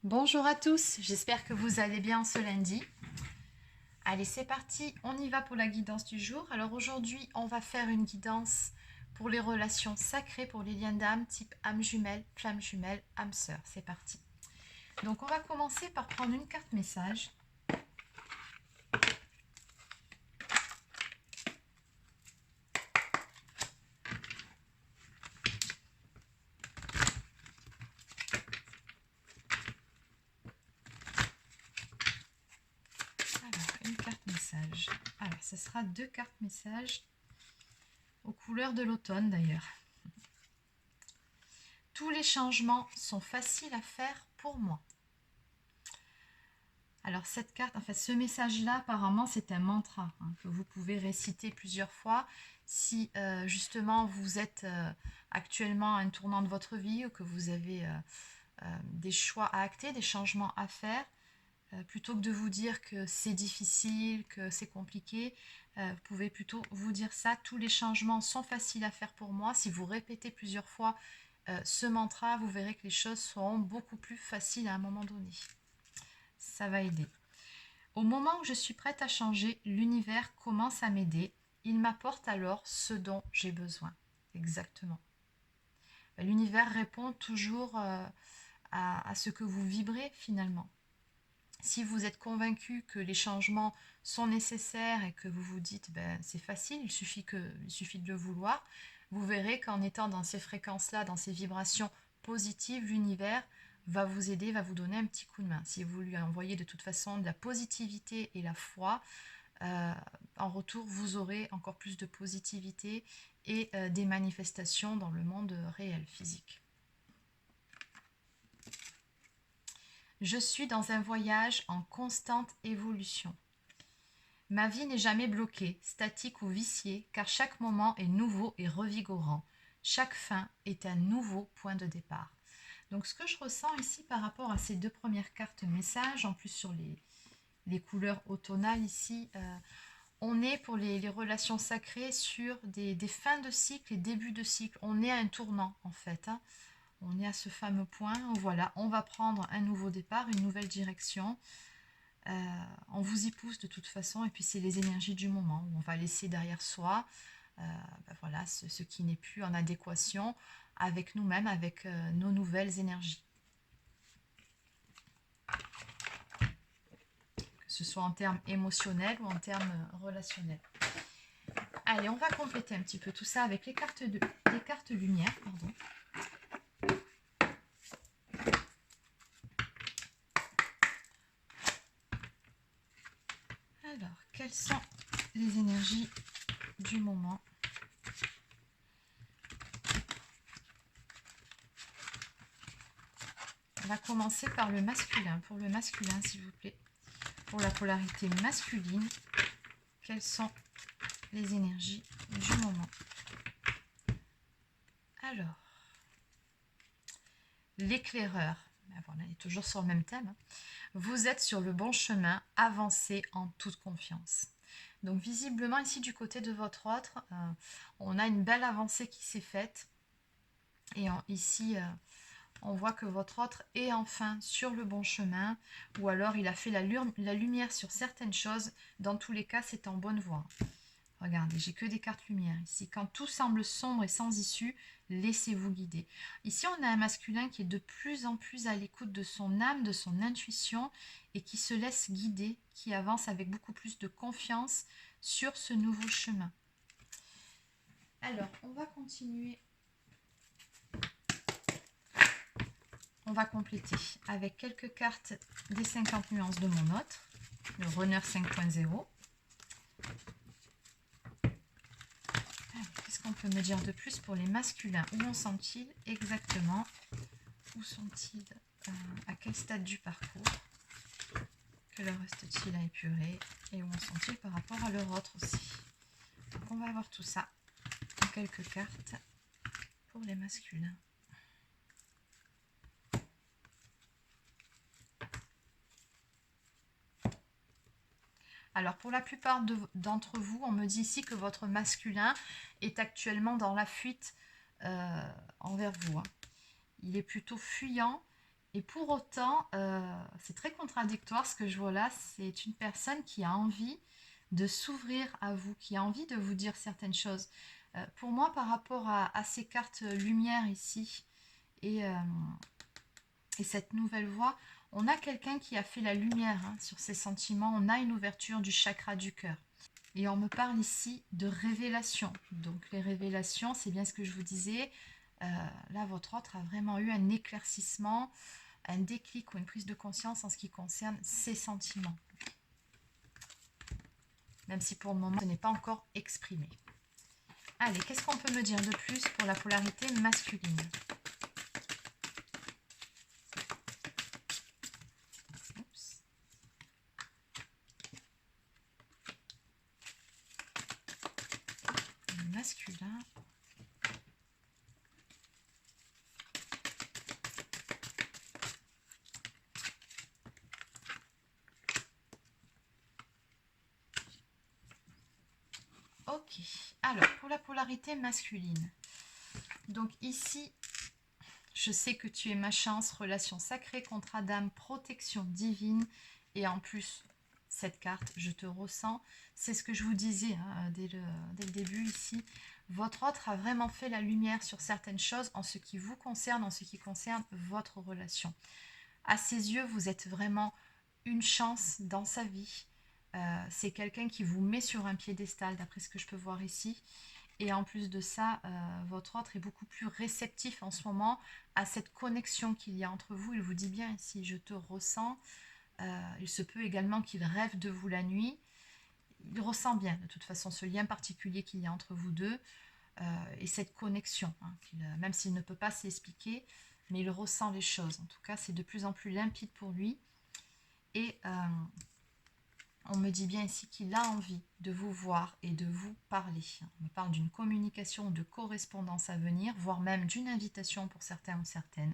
Bonjour à tous, j'espère que vous allez bien ce lundi. Allez, c'est parti, on y va pour la guidance du jour. Alors aujourd'hui, on va faire une guidance pour les relations sacrées, pour les liens d'âme, type âme jumelle, flamme jumelle, âme sœur. C'est parti. Donc on va commencer par prendre une carte message. Alors, une carte message. Alors, ce sera deux cartes messages aux couleurs de l'automne d'ailleurs. Tous les changements sont faciles à faire pour moi. Alors cette carte, en fait, ce message-là, apparemment, c'est un mantra que vous pouvez réciter plusieurs fois si justement vous êtes actuellement à un tournant de votre vie ou que vous avez des choix à acter, des changements à faire. Plutôt que de vous dire que c'est difficile, que c'est compliqué, vous pouvez plutôt vous dire ça. Tous les changements sont faciles à faire pour moi. Si vous répétez plusieurs fois ce mantra, vous verrez que les choses seront beaucoup plus faciles à un moment donné. Ça va aider. Au moment où je suis prête à changer, l'univers commence à m'aider. Il m'apporte alors ce dont j'ai besoin. Exactement. L'univers répond toujours à ce que vous vibrez finalement. Si vous êtes convaincu que les changements sont nécessaires et que vous vous dites c'est facile, il suffit de le vouloir, vous verrez qu'en étant dans ces fréquences-là, dans ces vibrations positives, l'univers va vous aider, va vous donner un petit coup de main. Si vous lui envoyez de toute façon de la positivité et la foi, en retour, vous aurez encore plus de positivité et des manifestations dans le monde réel, physique. Je suis dans un voyage en constante évolution. Ma vie n'est jamais bloquée, statique ou viciée, car chaque moment est nouveau et revigorant. Chaque fin est un nouveau point de départ. Donc ce que je ressens ici par rapport à ces deux premières cartes messages, en plus sur les couleurs automnales ici, on est pour les relations sacrées sur des fins de cycle et débuts de cycle. On est à un tournant en fait. On est à ce fameux point où voilà, on va prendre un nouveau départ, une nouvelle direction. On vous y pousse de toute façon et puis c'est les énergies du moment où on va laisser derrière soi voilà, ce qui n'est plus en adéquation avec nous-mêmes, avec nos nouvelles énergies. Que ce soit en termes émotionnels ou en termes relationnels. Allez, on va compléter un petit peu tout ça avec les cartes lumière. Pardon. Alors, quelles sont les énergies du moment? On va commencer par le masculin. Pour le masculin, s'il vous plaît. Pour la polarité masculine, quelles sont les énergies du moment? Alors, l'éclaireur. Voilà, on est toujours sur le même thème. Vous êtes sur le bon chemin, avancez en toute confiance. Donc visiblement ici du côté de votre autre, on a une belle avancée qui s'est faite. Et ici, on voit que votre autre est enfin sur le bon chemin, ou alors il a fait la lumière sur certaines choses. Dans tous les cas, c'est en bonne voie. Regardez, j'ai que des cartes lumière ici. Quand tout semble sombre et sans issue, laissez-vous guider. Ici, on a un masculin qui est de plus en plus à l'écoute de son âme, de son intuition, et qui se laisse guider, qui avance avec beaucoup plus de confiance sur ce nouveau chemin. Alors, on va continuer. On va compléter avec quelques cartes des 50 nuances de mon autre, le Runner 5.0. Qu'est-ce qu'on peut me dire de plus pour les masculins? Où en sont-ils exactement? Où sont-ils? À quel stade du parcours? Que leur reste-t-il à épurer? Et où en sont-ils par rapport à leur autre aussi? Donc on va voir tout ça en quelques cartes pour les masculins. Alors pour la plupart d'entre vous, on me dit ici que votre masculin est actuellement dans la fuite envers vous. Il est plutôt fuyant Et pour autant, c'est très contradictoire ce que je vois là. C'est une personne qui a envie de s'ouvrir à vous, qui a envie de vous dire certaines choses. Pour moi, par rapport à ces cartes lumière ici et, euh, et cette nouvelle voie, on a quelqu'un qui a fait la lumière sur ses sentiments. On a une ouverture du chakra du cœur. Et on me parle ici de révélation. Donc les révélations, c'est bien ce que je vous disais. Là, votre autre a vraiment eu un éclaircissement, un déclic ou une prise de conscience en ce qui concerne ses sentiments. Même si pour le moment, ce n'est pas encore exprimé. Allez, qu'est-ce qu'on peut me dire de plus pour la polarité masculine? Oups. Masculin. Ok, alors pour la polarité masculine, donc ici, je sais que tu es ma chance, relation sacrée, contrat d'âme, protection divine, et en plus, cette carte, je te ressens, c'est ce que je vous disais dès le début ici, votre autre a vraiment fait la lumière sur certaines choses en ce qui vous concerne, en ce qui concerne votre relation. À ses yeux, vous êtes vraiment une chance dans sa vie. C'est quelqu'un qui vous met sur un piédestal, d'après ce que je peux voir ici. Et en plus de ça, votre autre est beaucoup plus réceptif en ce moment à cette connexion qu'il y a entre vous. Il vous dit bien, si je te ressens, il se peut également qu'il rêve de vous la nuit. Il ressent bien, de toute façon, ce lien particulier qu'il y a entre vous deux et cette connexion, même s'il ne peut pas s'expliquer, mais il ressent les choses. En tout cas, c'est de plus en plus limpide pour lui. Et on me dit bien ici qu'il a envie de vous voir et de vous parler. On me parle d'une communication, de correspondance à venir, voire même d'une invitation pour certains ou certaines.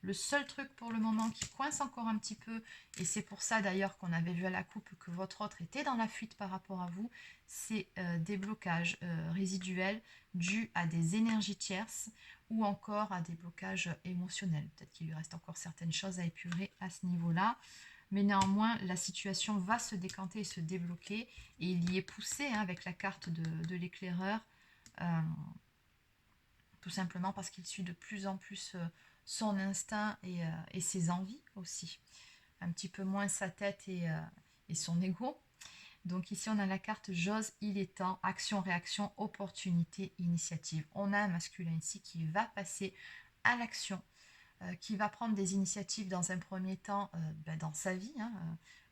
Le seul truc pour le moment qui coince encore un petit peu, et c'est pour ça d'ailleurs qu'on avait vu à la coupe que votre autre était dans la fuite par rapport à vous, c'est des blocages résiduels dus à des énergies tierces ou encore à des blocages émotionnels. Peut-être qu'il lui reste encore certaines choses à épurer à ce niveau-là. Mais néanmoins, la situation va se décanter et se débloquer. Et il y est poussé avec la carte de l'éclaireur. Tout simplement parce qu'il suit de plus en plus son instinct et ses envies aussi. Un petit peu moins sa tête et son ego. Donc ici, on a la carte j'ose, il est temps, action, réaction, opportunité, initiative. On a un masculin ici qui va passer à l'action, qui va prendre des initiatives dans un premier temps dans sa vie,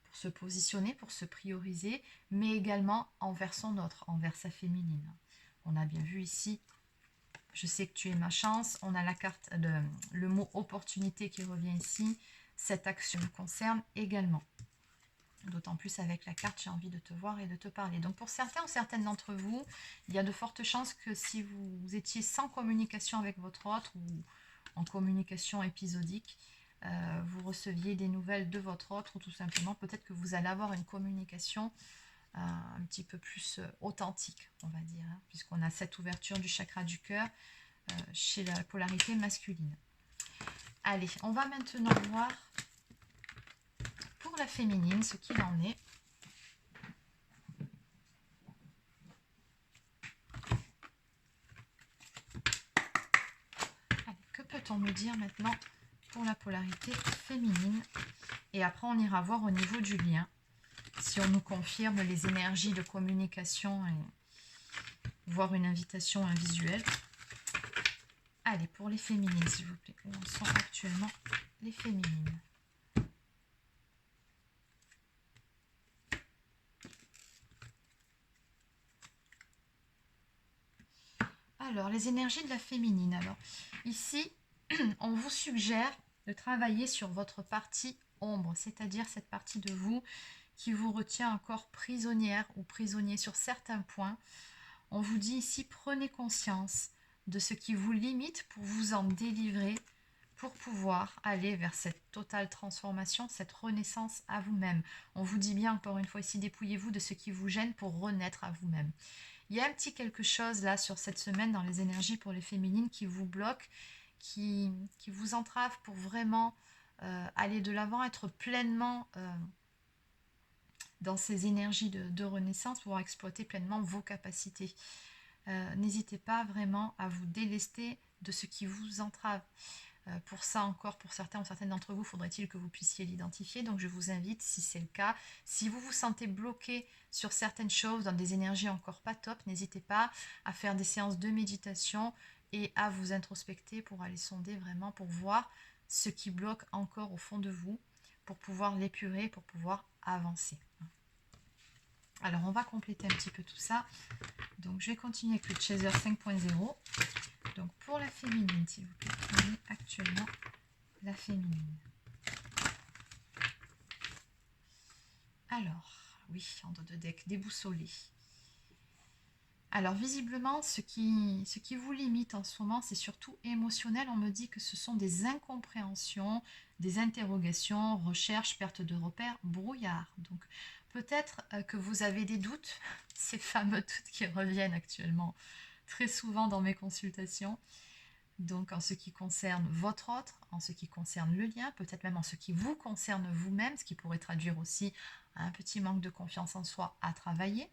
pour se positionner, pour se prioriser, mais également envers son autre, envers sa féminine. On a bien vu ici, je sais que tu es ma chance, on a la carte, le mot opportunité qui revient ici, cette action me concerne également. D'autant plus avec la carte, j'ai envie de te voir et de te parler. Donc pour certains ou certaines d'entre vous, il y a de fortes chances que si vous étiez sans communication avec votre autre ou en communication épisodique, vous receviez des nouvelles de votre autre ou tout simplement peut-être que vous allez avoir une communication un petit peu plus authentique, on va dire, puisqu'on a cette ouverture du chakra du cœur chez la polarité masculine. Allez, on va maintenant voir pour la féminine ce qu'il en est. Allez, que peut-on me dire maintenant pour la polarité féminine? Et après, on ira voir au niveau du lien, si on nous confirme les énergies de communication et voir une invitation, un visuel. Allez, pour les féminines, s'il vous plaît. Où en sont actuellement les féminines? Alors, les énergies de la féminine. Alors, ici, on vous suggère de travailler sur votre partie ombre, c'est-à-dire cette partie de vous qui vous retient encore prisonnière ou prisonnier sur certains points. On vous dit ici, prenez conscience de ce qui vous limite pour vous en délivrer, pour pouvoir aller vers cette totale transformation, cette renaissance à vous-même. On vous dit bien encore une fois ici, dépouillez-vous de ce qui vous gêne pour renaître à vous-même. Il y a un petit quelque chose là sur cette semaine dans les énergies pour les féminines qui vous bloque, qui vous entrave pour vraiment aller de l'avant, être pleinement dans ces énergies de renaissance, pouvoir exploiter pleinement vos capacités. N'hésitez pas vraiment à vous délester de ce qui vous entrave. Pour ça encore, pour certains ou certaines d'entre vous, faudrait-il que vous puissiez l'identifier. Donc je vous invite, si c'est le cas, si vous vous sentez bloqué sur certaines choses, dans des énergies encore pas top, n'hésitez pas à faire des séances de méditation et à vous introspecter pour aller sonder vraiment, pour voir ce qui bloque encore au fond de vous, pour pouvoir l'épurer, pour pouvoir avancer. Alors on va compléter un petit peu tout ça. Donc je vais continuer avec le Chaser 5.0. Donc pour la féminine, s'il vous plaît, prenez actuellement la féminine. Alors, oui, en dos de deck, déboussolé. Alors visiblement, ce qui vous limite en ce moment, c'est surtout émotionnel. On me dit que ce sont des incompréhensions, des interrogations, recherches, perte de repères, brouillard. Donc peut-être que vous avez des doutes, ces fameux doutes qui reviennent actuellement très souvent dans mes consultations. Donc en ce qui concerne votre autre, en ce qui concerne le lien, peut-être même en ce qui vous concerne vous-même, ce qui pourrait traduire aussi un petit manque de confiance en soi à travailler.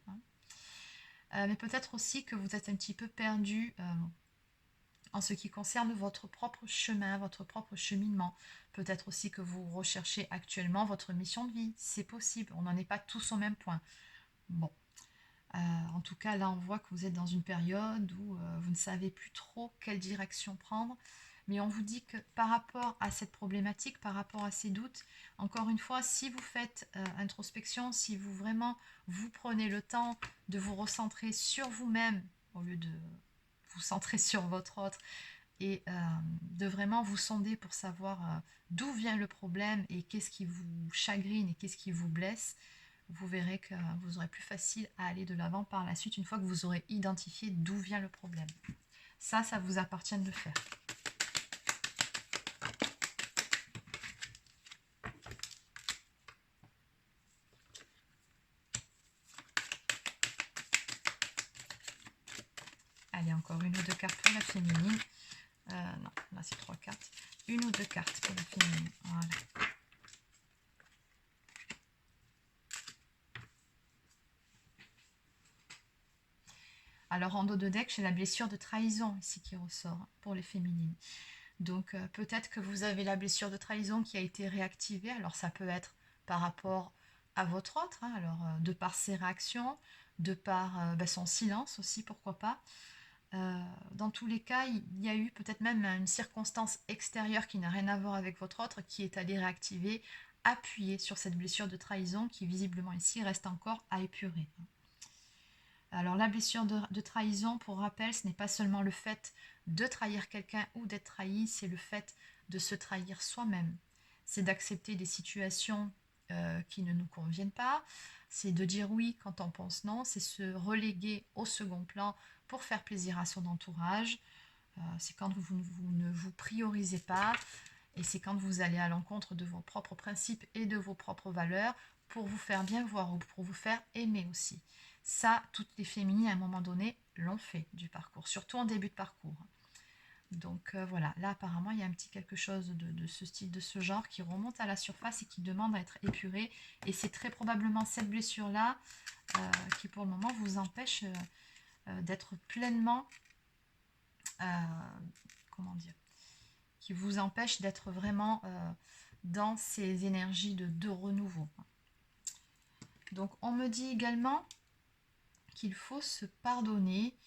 Mais peut-être aussi que vous êtes un petit peu perdu en ce qui concerne votre propre chemin, votre propre cheminement. Peut-être aussi que vous recherchez actuellement votre mission de vie. C'est possible, on n'en est pas tous au même point. Bon. En tout cas, là, on voit que vous êtes dans une période où vous ne savez plus trop quelle direction prendre. Mais on vous dit que par rapport à cette problématique, par rapport à ces doutes, encore une fois, si vous faites introspection, si vous vraiment vous prenez le temps de vous recentrer sur vous-même au lieu de vous centrer sur votre autre et de vraiment vous sonder pour savoir d'où vient le problème et qu'est-ce qui vous chagrine et qu'est-ce qui vous blesse, vous verrez que vous aurez plus facile à aller de l'avant par la suite une fois que vous aurez identifié d'où vient le problème. Ça vous appartient de le faire. Allez, encore une ou deux cartes pour la féminine. Non, là c'est 3 cartes. Une ou deux cartes pour la féminine. Voilà. Alors en dos de deck, j'ai la blessure de trahison ici qui ressort pour les féminines. Donc peut-être que vous avez la blessure de trahison qui a été réactivée. Alors ça peut être par rapport à votre autre, hein, alors de par ses réactions, de par son silence aussi, pourquoi pas. Dans tous les cas, il y a eu peut-être même une circonstance extérieure qui n'a rien à voir avec votre autre qui est allée réactiver, appuyer sur cette blessure de trahison qui visiblement ici reste encore à épurer. Alors la blessure de trahison, pour rappel, ce n'est pas seulement le fait de trahir quelqu'un ou d'être trahi, c'est le fait de se trahir soi-même. C'est d'accepter des situations qui ne nous conviennent pas, c'est de dire oui quand on pense non, c'est se reléguer au second plan pour faire plaisir à son entourage. C'est quand vous ne vous priorisez pas et c'est quand vous allez à l'encontre de vos propres principes et de vos propres valeurs pour vous faire bien voir ou pour vous faire aimer aussi. Ça, toutes les féminines à un moment donné l'ont fait du parcours, surtout en début de parcours. Donc voilà, là apparemment il y a un petit quelque chose de ce style, de ce genre qui remonte à la surface et qui demande à être épuré. Et c'est très probablement cette blessure-là qui pour le moment vous empêche d'être pleinement, comment dire, qui vous empêche d'être vraiment dans ces énergies de renouveau. Donc on me dit également qu'il faut se pardonner,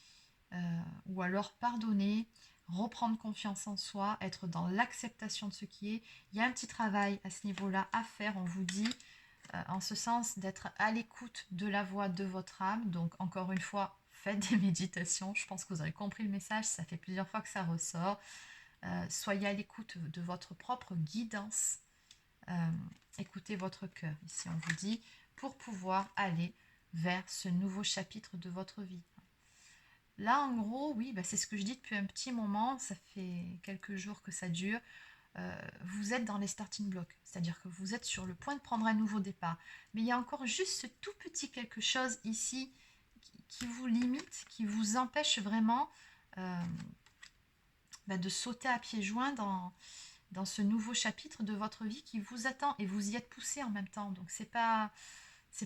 ou alors pardonner, reprendre confiance en soi, être dans l'acceptation de ce qui est. Il y a un petit travail à ce niveau-là à faire, on vous dit, en ce sens d'être à l'écoute de la voix de votre âme. Donc encore une fois, faites des méditations, je pense que vous avez compris le message, ça fait plusieurs fois que ça ressort. Soyez à l'écoute de votre propre guidance, écoutez votre cœur, ici on vous dit, pour pouvoir aller vers ce nouveau chapitre de votre vie. Là, en gros, oui, c'est ce que je dis depuis un petit moment, ça fait quelques jours que ça dure. Vous êtes dans les starting blocks, c'est-à-dire que vous êtes sur le point de prendre un nouveau départ. Mais il y a encore juste ce tout petit quelque chose ici qui vous limite, qui vous empêche vraiment de sauter à pieds joints dans ce nouveau chapitre de votre vie qui vous attend et vous y êtes poussé en même temps. Donc c'est pas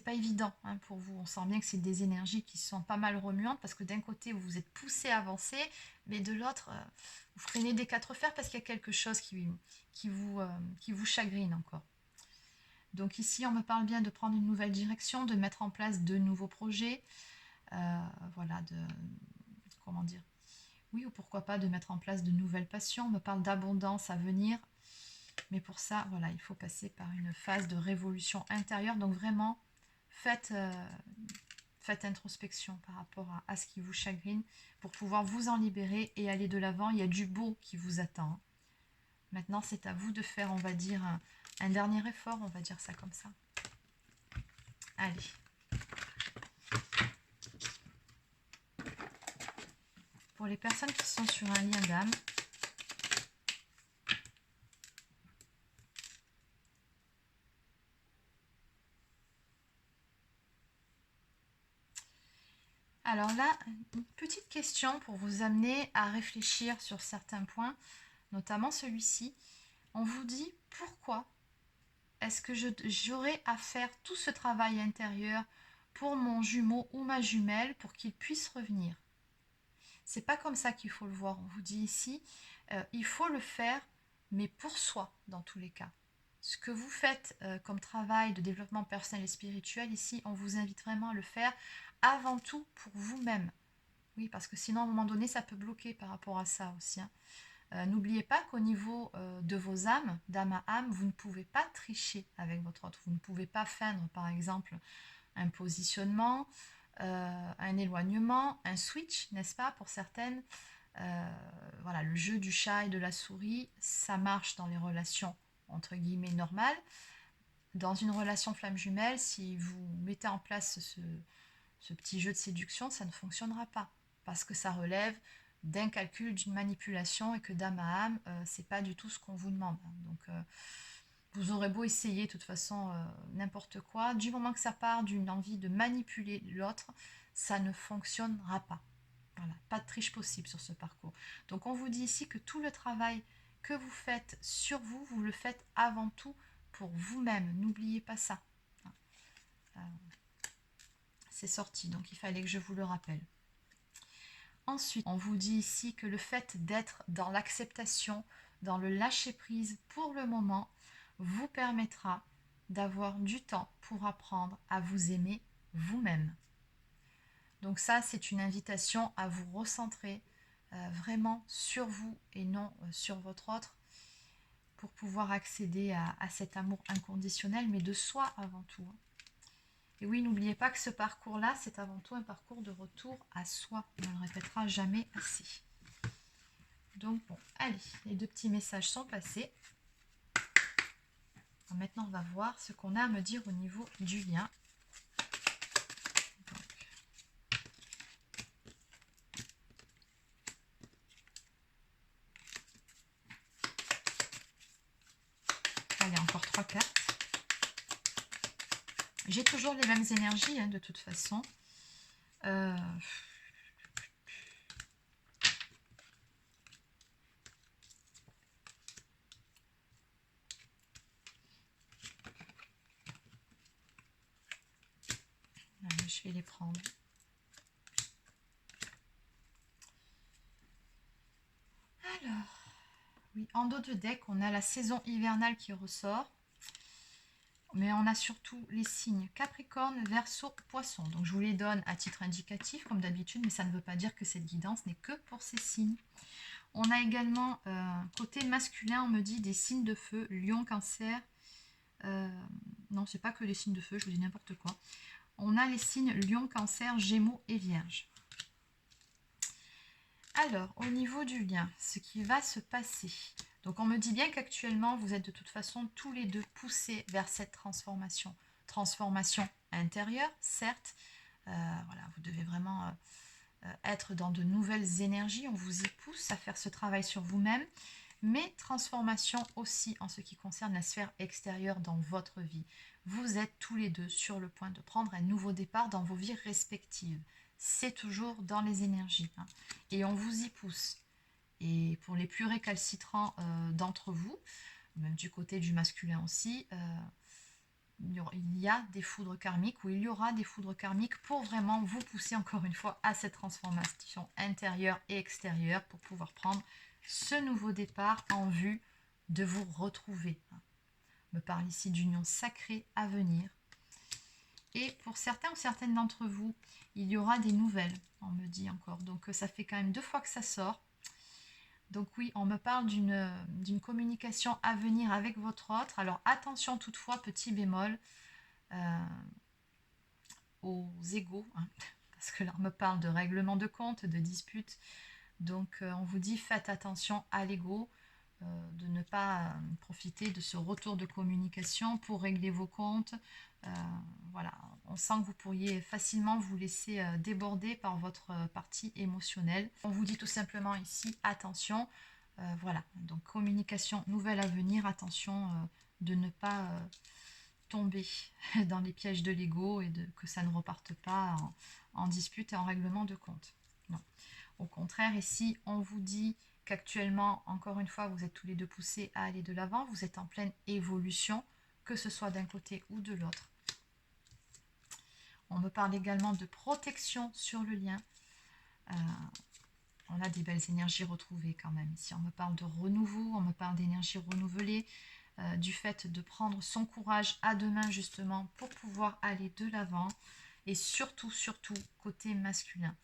évident hein, pour vous. On sent bien que c'est des énergies qui sont pas mal remuantes parce que d'un côté vous vous êtes poussé à avancer, mais de l'autre vous freinez des quatre fers parce qu'il y a quelque chose qui vous chagrine encore. Donc ici on me parle bien de prendre une nouvelle direction, de mettre en place de nouveaux projets, voilà, comment dire, oui, ou pourquoi pas de mettre en place de nouvelles passions. On me parle d'abondance à venir. Mais pour ça, voilà, il faut passer par une phase de révolution intérieure. Donc vraiment, faites introspection par rapport à ce qui vous chagrine pour pouvoir vous en libérer et aller de l'avant. Il y a du beau qui vous attend. Maintenant, c'est à vous de faire, on va dire, un dernier effort. On va dire ça comme ça. Allez. Pour les personnes qui sont sur un lien d'âme, alors là, une petite question pour vous amener à réfléchir sur certains points, notamment celui-ci. On vous dit pourquoi est-ce que j'aurais à faire tout ce travail intérieur pour mon jumeau ou ma jumelle pour qu'il puisse revenir. C'est pas comme ça qu'il faut le voir. On vous dit ici, il faut le faire, mais pour soi dans tous les cas. Ce que vous faites comme travail de développement personnel et spirituel, ici, on vous invite vraiment à le faire avant tout pour vous-même. Oui, parce que sinon, à un moment donné, ça peut bloquer par rapport à ça aussi. Hein. N'oubliez pas qu'au niveau de vos âmes, d'âme à âme, vous ne pouvez pas tricher avec votre autre. Vous ne pouvez pas feindre, par exemple, un positionnement, un éloignement, un switch, n'est-ce pas, pour certaines. Voilà, le jeu du chat et de la souris, ça marche dans les relations, entre guillemets, normales. Dans une relation flamme jumelle, si vous mettez en place ce petit jeu de séduction, ça ne fonctionnera pas. Parce que ça relève d'un calcul, d'une manipulation, et que d'âme à âme, c'est pas du tout ce qu'on vous demande. Donc vous aurez beau essayer de toute façon n'importe quoi, du moment que ça part d'une envie de manipuler l'autre, ça ne fonctionnera pas. Voilà, pas de triche possible sur ce parcours. Donc on vous dit ici que tout le travail que vous faites sur vous, vous le faites avant tout pour vous-même. N'oubliez pas ça. C'est sorti, donc il fallait que je vous le rappelle. Ensuite, on vous dit ici que le fait d'être dans l'acceptation, dans le lâcher-prise pour le moment, vous permettra d'avoir du temps pour apprendre à vous aimer vous-même. Donc ça, c'est une invitation à vous recentrer vraiment sur vous et non sur votre autre pour pouvoir accéder à cet amour inconditionnel, mais de soi avant tout. Et oui, n'oubliez pas que ce parcours-là, c'est avant tout un parcours de retour à soi. On ne le répétera jamais assez. Donc bon, allez, les deux petits messages sont passés. Alors maintenant, on va voir ce qu'on a à me dire au niveau du lien. Donc. Allez, encore 3 cartes. J'ai toujours les mêmes énergies, hein, de toute façon. Je vais les prendre. Alors, oui, en dos de deck, on a la saison hivernale qui ressort. Mais on a surtout les signes Capricorne, Verseau, Poisson. Donc je vous les donne à titre indicatif comme d'habitude, mais ça ne veut pas dire que cette guidance n'est que pour ces signes. On a également côté masculin, on me dit des signes de feu, Lion, Cancer. Non, c'est pas que les signes de feu, je vous dis n'importe quoi. On a les signes Lion, Cancer, Gémeaux et Vierge. Alors, au niveau du lien, ce qui va se passer. Donc, on me dit bien qu'actuellement, vous êtes de toute façon tous les deux poussés vers cette transformation. Transformation intérieure, certes. Voilà, vous devez vraiment être dans de nouvelles énergies. On vous y pousse à faire ce travail sur vous-même. Mais transformation aussi en ce qui concerne la sphère extérieure dans votre vie. Vous êtes tous les deux sur le point de prendre un nouveau départ dans vos vies respectives. C'est toujours dans les énergies. Hein. Et on vous y pousse. Et pour les plus récalcitrants d'entre vous, même du côté du masculin aussi, il y a des foudres karmiques ou il y aura des foudres karmiques pour vraiment vous pousser encore une fois à cette transformation intérieure et extérieure pour pouvoir prendre ce nouveau départ en vue de vous retrouver. On me parle ici d'union sacrée à venir. Et pour certains ou certaines d'entre vous, il y aura des nouvelles, on me dit encore. Donc ça fait quand même 2 fois que ça sort. Donc oui, on me parle d'une communication à venir avec votre autre. Alors attention toutefois, petit bémol, aux égos, hein, parce que là on me parle de règlement de compte, de dispute. Donc on vous dit faites attention à l'ego, de ne pas profiter de ce retour de communication pour régler vos comptes. Voilà, on sent que vous pourriez facilement vous laisser déborder par votre partie émotionnelle. On vous dit tout simplement ici attention. Voilà, donc communication nouvelle à venir, attention de ne pas tomber dans les pièges de l'ego et que ça ne reparte pas en dispute et en règlement de compte. Non. Au contraire, ici, on vous dit qu'actuellement, encore une fois, vous êtes tous les deux poussés à aller de l'avant, vous êtes en pleine évolution, que ce soit d'un côté ou de l'autre. On me parle également de protection sur le lien. On a des belles énergies retrouvées quand même. Ici, on me parle de renouveau, on me parle d'énergie renouvelée, du fait de prendre son courage à deux mains justement pour pouvoir aller de l'avant. Et surtout, surtout, côté masculin.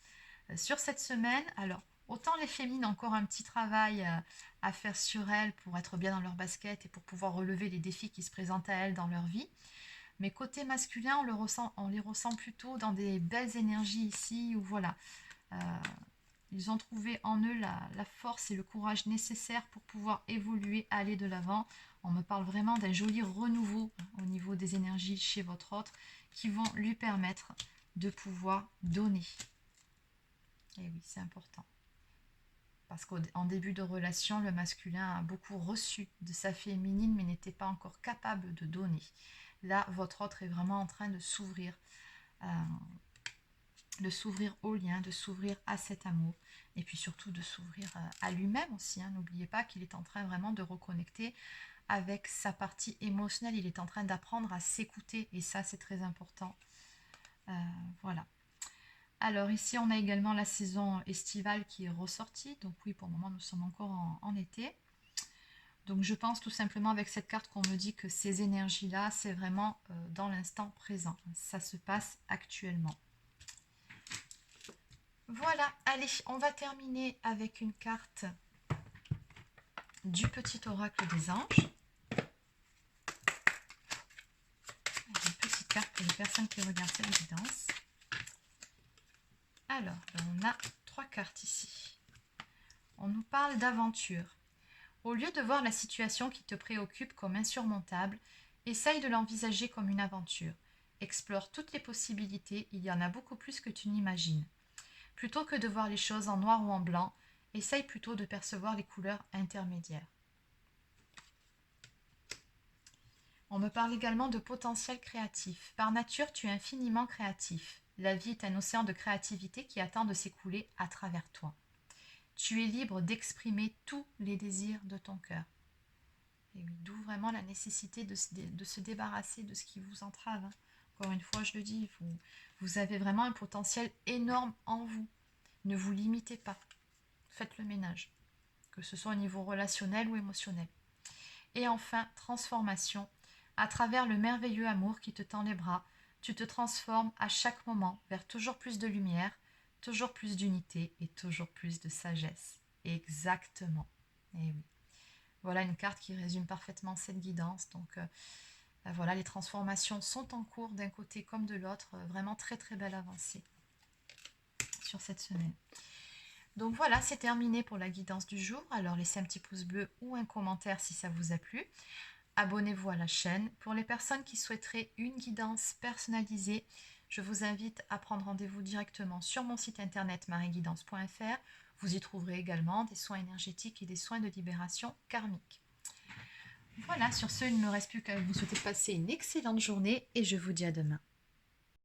Sur cette semaine, alors, autant les féminines ont encore un petit travail à faire sur elles pour être bien dans leur basket et pour pouvoir relever les défis qui se présentent à elles dans leur vie. Mais côté masculin, on les ressent plutôt dans des belles énergies ici, où voilà, ils ont trouvé en eux la force et le courage nécessaires pour pouvoir évoluer, aller de l'avant. On me parle vraiment d'un joli renouveau au niveau des énergies chez votre autre qui vont lui permettre de pouvoir donner. Et oui, c'est important. Parce qu'en début de relation, le masculin a beaucoup reçu de sa féminine, mais n'était pas encore capable de donner. Là, votre autre est vraiment en train de s'ouvrir au lien, de s'ouvrir à cet amour, et puis surtout de s'ouvrir à lui-même aussi. Hein. N'oubliez pas qu'il est en train vraiment de reconnecter avec sa partie émotionnelle. Il est en train d'apprendre à s'écouter, et ça, c'est très important. Voilà. Alors ici, on a également la saison estivale qui est ressortie. Donc oui, pour le moment, nous sommes encore en été. Donc je pense tout simplement avec cette carte qu'on me dit que ces énergies-là, c'est vraiment dans l'instant présent. Ça se passe actuellement. Voilà, allez, on va terminer avec une carte du petit oracle des anges. Une petite carte pour les personnes qui regardent cette guidance. Alors, on a 3 cartes ici. On nous parle d'aventure. Au lieu de voir la situation qui te préoccupe comme insurmontable, essaye de l'envisager comme une aventure. Explore toutes les possibilités, il y en a beaucoup plus que tu n'imagines. Plutôt que de voir les choses en noir ou en blanc, essaye plutôt de percevoir les couleurs intermédiaires. On me parle également de potentiel créatif. Par nature, tu es infiniment créatif. La vie est un océan de créativité qui attend de s'écouler à travers toi. Tu es libre d'exprimer tous les désirs de ton cœur. Et d'où vraiment la nécessité de se débarrasser de ce qui vous entrave. Encore une fois, je le dis, vous avez vraiment un potentiel énorme en vous. Ne vous limitez pas. Faites le ménage, que ce soit au niveau relationnel ou émotionnel. Et enfin, transformation. À travers le merveilleux amour qui te tend les bras, tu te transformes à chaque moment vers toujours plus de lumière, toujours plus d'unité et toujours plus de sagesse. Exactement. Et oui. Voilà une carte qui résume parfaitement cette guidance. Donc voilà, les transformations sont en cours d'un côté comme de l'autre. Vraiment très très belle avancée sur cette semaine. Donc voilà, c'est terminé pour la guidance du jour. Alors laissez un petit pouce bleu ou un commentaire si ça vous a plu. Abonnez-vous à la chaîne. Pour les personnes qui souhaiteraient une guidance personnalisée, je vous invite à prendre rendez-vous directement sur mon site internet marieguidance.fr. Vous y trouverez également des soins énergétiques et des soins de libération karmique. Voilà, sur ce, il ne me reste plus qu'à vous souhaiter de passer une excellente journée et je vous dis à demain.